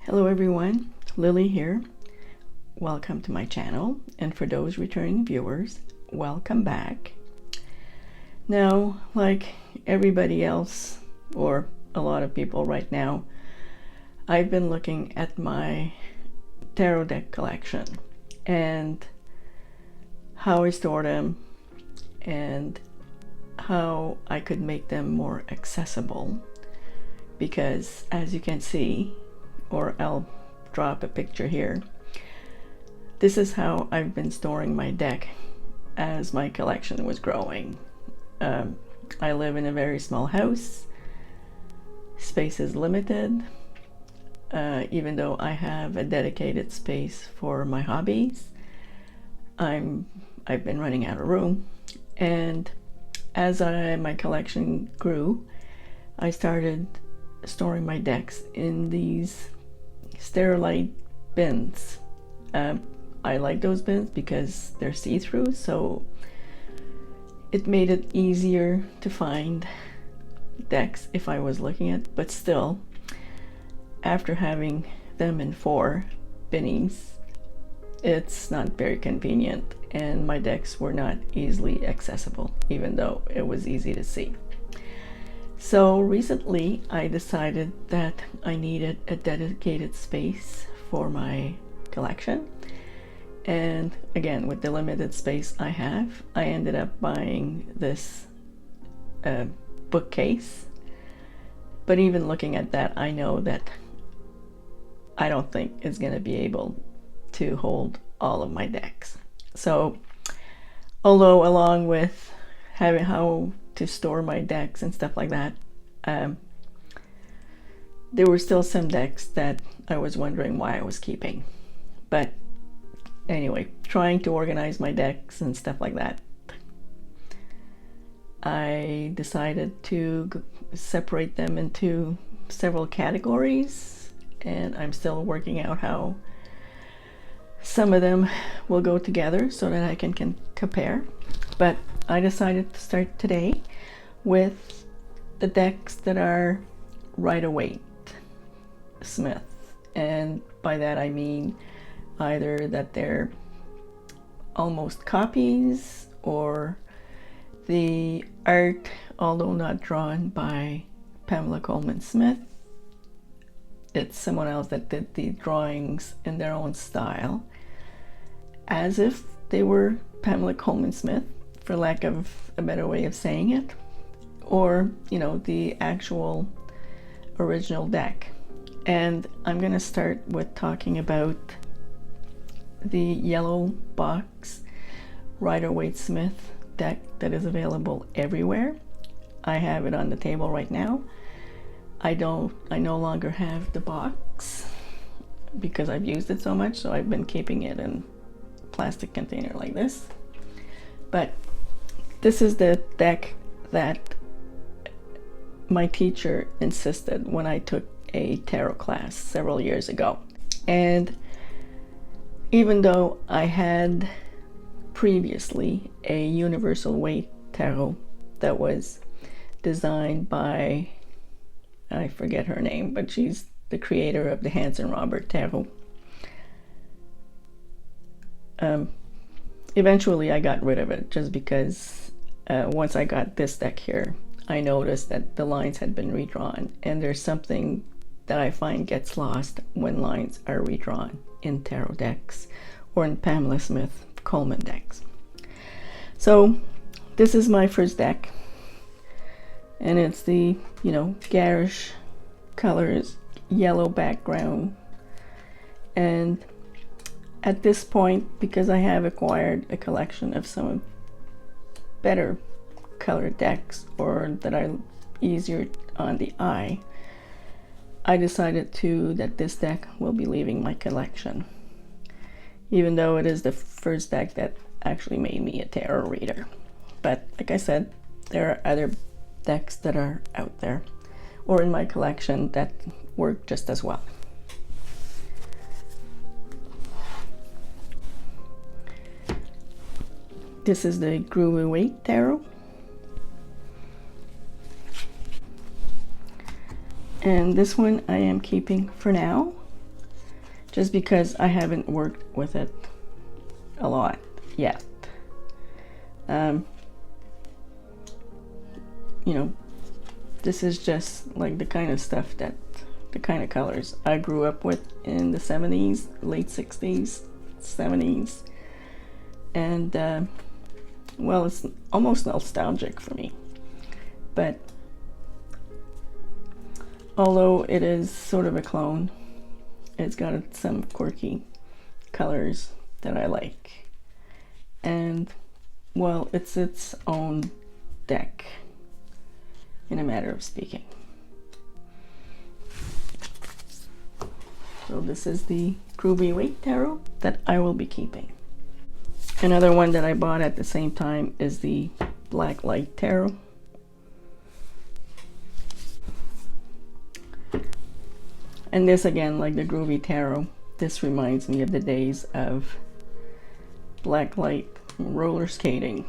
Hello everyone, Lily here. Welcome to my channel, and for those returning viewers, welcome back. Now, like everybody else, or a lot of people right now, I've been looking at my tarot deck collection and how I store them and how I could make them more accessible, because as you can see, or I'll drop a picture here, this is how I've been storing my deck as my collection was growing. I live in a very small house, space is limited, even though I have a dedicated space for my hobbies. I've been running out of room, and as my collection grew, I started storing my decks in these sterilite bins. I like those bins because they're see-through, so it made it easier to find decks if I was looking at, but still, after having them in 4 binnies, it's not very convenient, and my decks were not easily accessible, even though it was easy to see. So recently I decided that I needed a dedicated space for my collection, and again, with the limited space I have, I ended up buying this bookcase. But even looking at that, I know that I don't think it's going to be able to hold all of my decks. So although along with having how to store my decks and stuff like that, there were still some decks that I was wondering why I was keeping. But anyway, trying to organize my decks and stuff like that, I decided to separate them into several categories, and I'm still working out how some of them will go together so that I can compare. But I decided to start today with the decks that are Rider-Waite-Smith, and by that I mean either that they're almost copies, or the art, although not drawn by Pamela Coleman Smith, it's someone else that did the drawings in their own style, as if they were Pamela Coleman Smith, for lack of a better way of saying it, or, you know, the actual original deck. And I'm going to start with talking about the yellow box Rider-Waite-Smith deck that is available everywhere. I have it on the table right now. I no longer have the box because I've used it so much, so I've been keeping it in a plastic container like this. But this is the deck that my teacher insisted when I took a tarot class several years ago. And even though I had previously a Universal Waite Tarot that was designed by, I forget her name, but she's the creator of the Hans and Robert Tarot. Eventually I got rid of it just because once I got this deck here, I noticed that the lines had been redrawn, and there's something that I find gets lost when lines are redrawn in tarot decks or in Pamela Smith Coleman decks. So this is my first deck, and it's the, you know, garish colors, yellow background. And at this point, because I have acquired a collection of some better colored decks, or that are easier on the eye, I decided that this deck will be leaving my collection, even though it is the first deck that actually made me a tarot reader. But like I said, there are other decks that are out there or in my collection that work just as well. This is the Groovy Waite Tarot. And this one I am keeping for now. just because I haven't worked with it a lot yet. You know, this is just like the kind of stuff that, the kind of colors I grew up with in the 70s, late 60s, 70s. And well, it's almost nostalgic for me. But although it is sort of a clone, it's got some quirky colors that I like. And well, it's its own deck, in a matter of speaking. So this is the Groovy Waite Tarot that I will be keeping. Another one that I bought at the same time is the Black Light Tarot. And this, again, like the Groovy Tarot, this reminds me of the days of black light roller skating.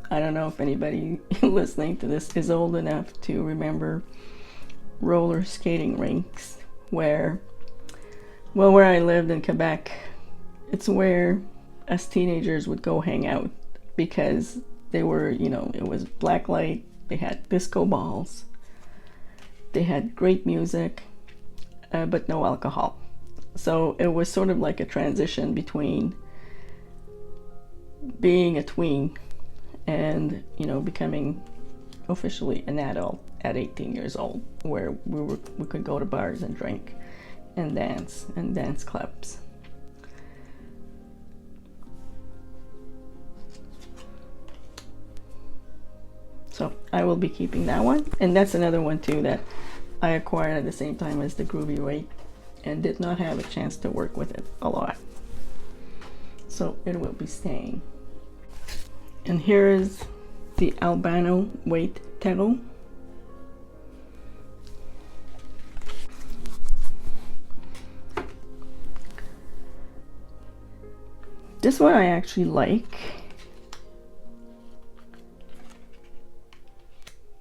I don't know if anybody listening to this is old enough to remember roller skating rinks where, well, where I lived in Quebec, it's where us teenagers would go hang out, because they were, you know, it was black light, they had disco balls, they had great music, but no alcohol. So it was sort of like a transition between being a tween and, you know, becoming officially an adult at 18 years old, where we could go to bars and drink and dance clubs. So I will be keeping that one, and that's another one too that I acquired at the same time as the Groovy Waite and did not have a chance to work with it a lot. So it will be staying. And here is the Albano-Waite Tarot. This one I actually like.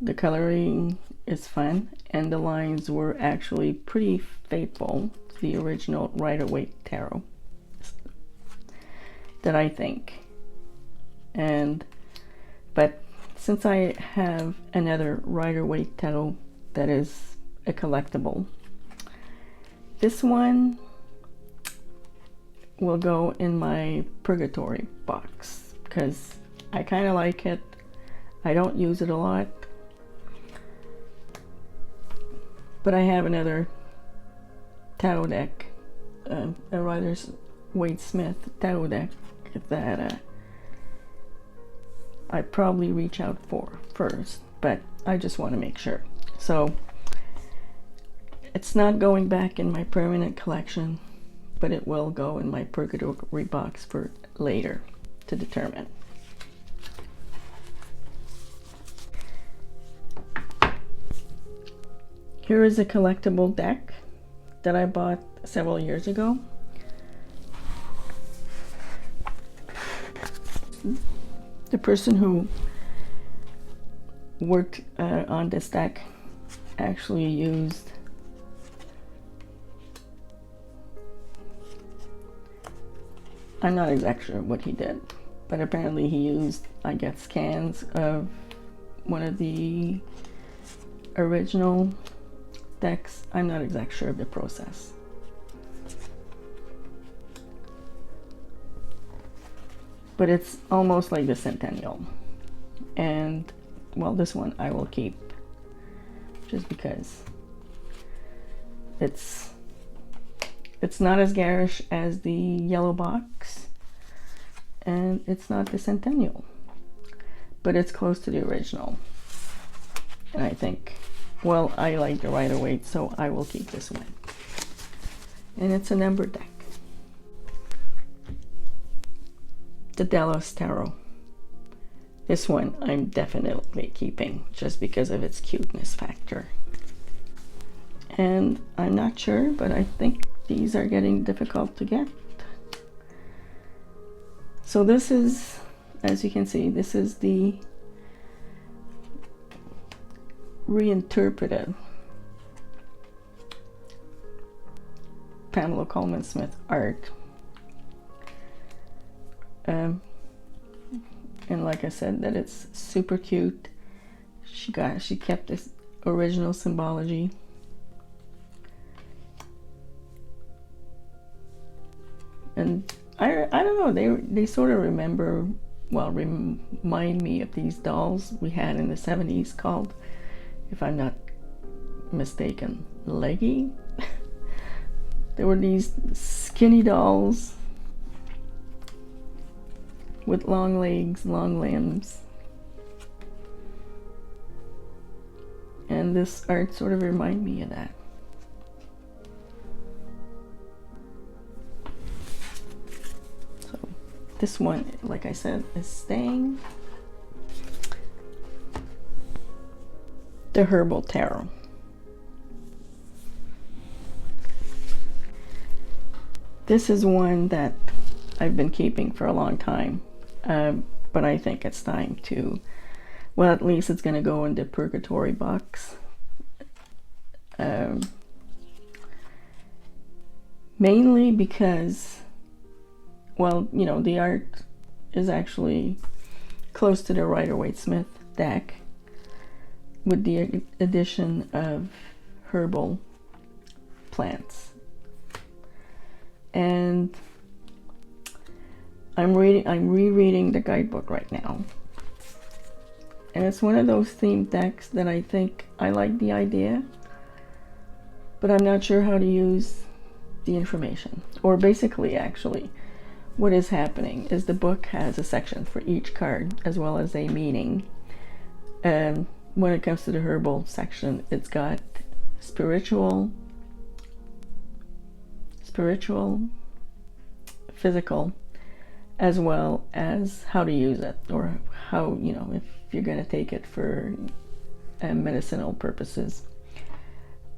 The coloring is fun, and the lines were actually pretty faithful to the original Rider-Waite Tarot, that I think. But since I have another Rider-Waite Tarot that is a collectible, this one will go in my purgatory box because I kind of like it. I don't use it a lot, but I have another tarot deck, a Rider-Waite-Smith tarot deck that I probably reach out for first, but I just want to make sure. So it's not going back in my permanent collection, but it will go in my purgatory box for later to determine. Here is a collectible deck that I bought several years ago. The person who worked on this deck actually used I'm not exactly sure what he did, but apparently he used, I guess, scans of one of the original decks. I'm not exactly sure of the process. But it's almost like the Centennial. And, well, this one I will keep just because it's not as garish as the yellow box, and it's not the Centennial, but it's close to the original. And I think, well, I like the Rider-Waite, so I will keep this one. And it's a number deck. The Delos Tarot. This one I'm definitely keeping just because of its cuteness factor. And I'm not sure, but I think these are getting difficult to get. So this is, as you can see, this is the reinterpreted Pamela Coleman Smith art. And like I said, that it's super cute. She kept this original symbology. And I don't know, they sort of remind me of these dolls we had in the 70s called, if I'm not mistaken, Leggy. There were these skinny dolls with long legs, long limbs. And this art sort of reminded me of that. So this one, like I said, is staying. The Herbal Tarot. This is one that I've been keeping for a long time, but I think it's time to, well, at least it's going to go in the purgatory box. Mainly because, well, you know, the art is actually close to the Rider-Waite-Smith deck, with the addition of herbal plants. And I'm rereading the guidebook right now. And it's one of those themed decks that I think I like the idea, but I'm not sure how to use the information. Or basically, actually, what is happening is the book has a section for each card as well as a meaning. And when it comes to the herbal section, it's got spiritual, physical, as well as how to use it, or how, you know, if you're going to take it for medicinal purposes,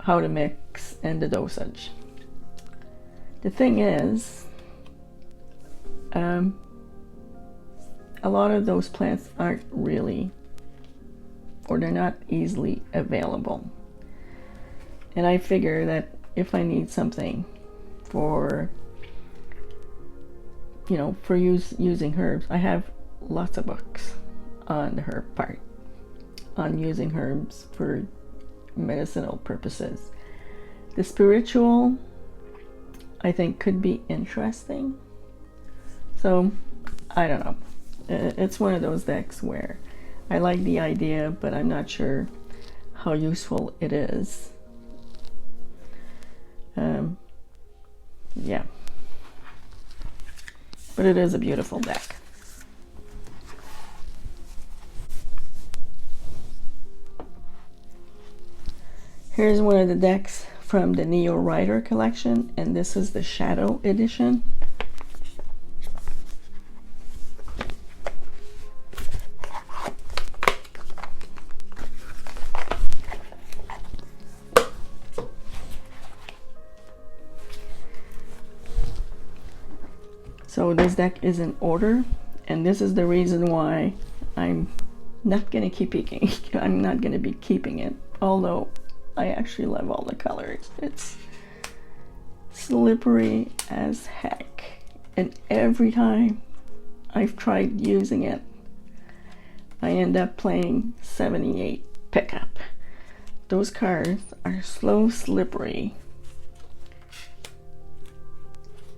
how to mix, and the dosage. The thing is, a lot of those plants aren't really, or they're not easily available. And I figure that if I need something for, you know, for using herbs, I have lots of books on the herb part, on using herbs for medicinal purposes. The spiritual, I think, could be interesting. So, I don't know. It's one of those decks where I like the idea, but I'm not sure how useful it is. Yeah. But it is a beautiful deck. Here's one of the decks from the Neo Rider collection, and this is the Shadow edition. So this deck is in order, and this is the reason why I'm not gonna keep picking. I'm not gonna be keeping it, although I actually love all the colors. It's slippery as heck, and every time I've tried using it, I end up playing 78 pickup. Those cards are so slippery,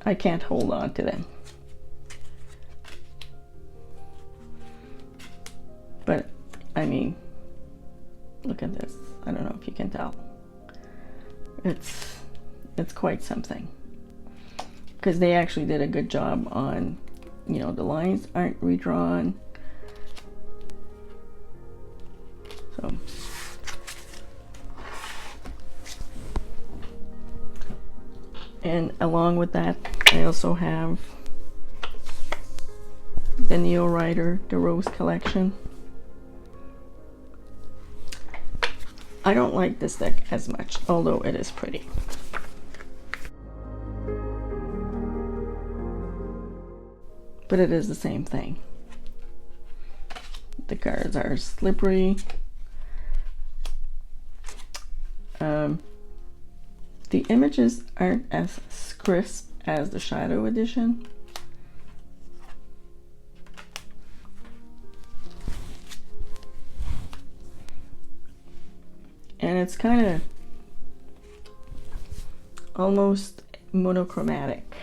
I can't hold on to them. But, I mean, look at this. I don't know if you can tell. It's quite something. Because they actually did a good job on, you know, the lines aren't redrawn. So. And along with that, I also have the Neo Rider, the Rose collection. I don't like this deck as much, although it is pretty. But it is the same thing. The cards are slippery. The images aren't as crisp as the shadow edition. And it's kind of almost monochromatic.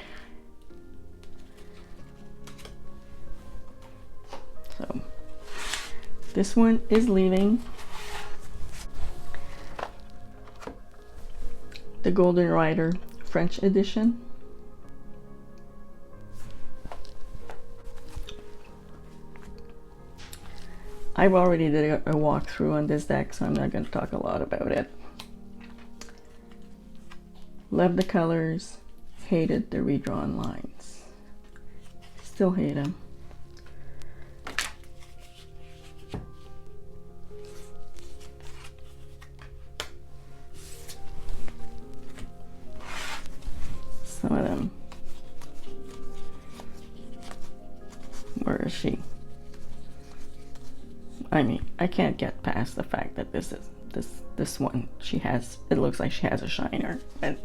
So this one is leaving. The Golden Rider French edition. I've already did a walkthrough on this deck, so I'm not going to talk a lot about it. Love the colors, hated the redrawn lines. Still hate them. Some of them. Where is she? I mean, I can't get past the fact that this one, she has, it looks like she has a shiner, and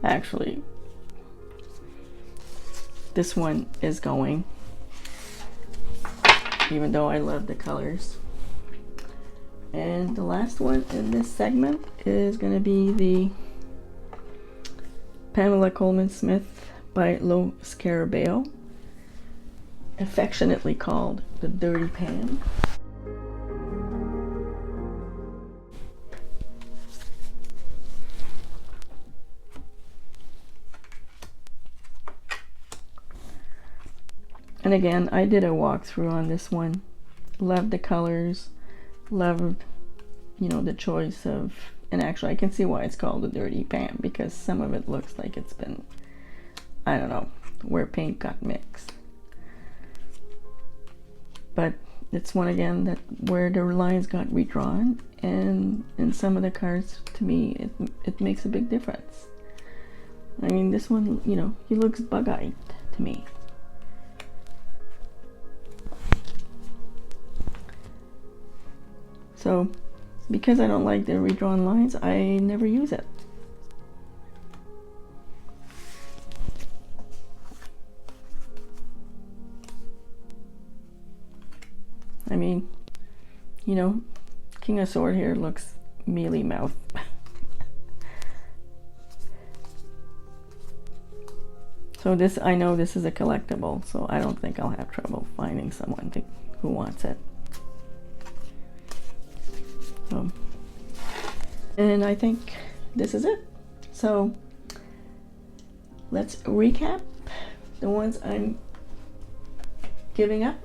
actually this one is going, even though I love the colors. And the last one in this segment is going to be the Pamela Coleman Smith by Lo Scarabeo, affectionately called the Dirty Pam. And again, I did a walkthrough on this one. Loved the colors, loved, you know, the choice of, and actually I can see why it's called the Dirty Pam, because some of it looks like it's been, I don't know, where paint got mixed. But it's one again that where the lines got redrawn, and in some of the cards, to me, it makes a big difference. I mean, this one, you know, he looks bug-eyed to me. So, because I don't like the redrawn lines, I never use it. I mean, you know, King of Sword here looks mealy mouth. So this, I know this is a collectible, so I don't think I'll have trouble finding someone who wants it. And I think this is it. So let's recap the ones I'm giving up.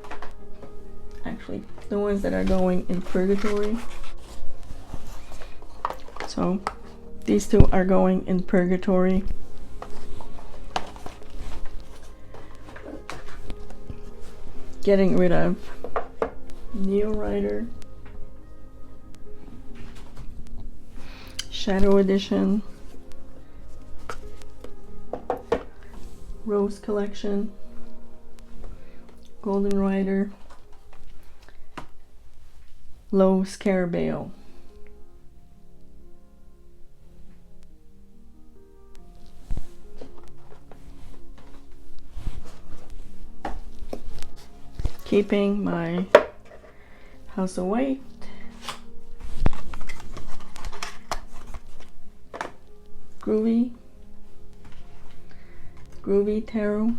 Actually, the ones that are going in purgatory. So these two are going in purgatory. Getting rid of Neo Rider, Shadow Edition, Rose Collection, Golden Rider, Lo Scarabeo. Keeping my House of Waite, Groovy Tarot,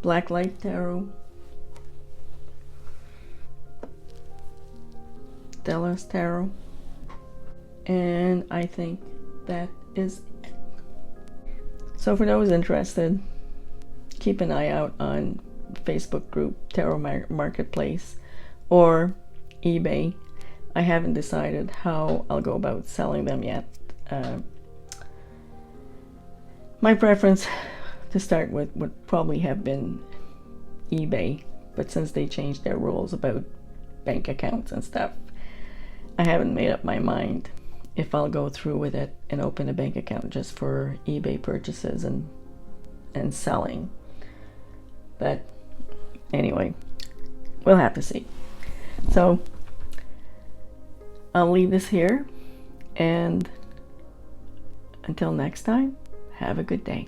Blacklight Tarot, Delos Tarot, and I think that is it. So for those interested, keep an eye out on Facebook group Tarot Marketplace or eBay. I haven't decided how I'll go about selling them yet. My preference to start with would probably have been eBay, but since they changed their rules about bank accounts and stuff, I haven't made up my mind if I'll go through with it and open a bank account just for eBay purchases and selling. But anyway, we'll have to see. So I'll leave this here, and until next time, Have a good day.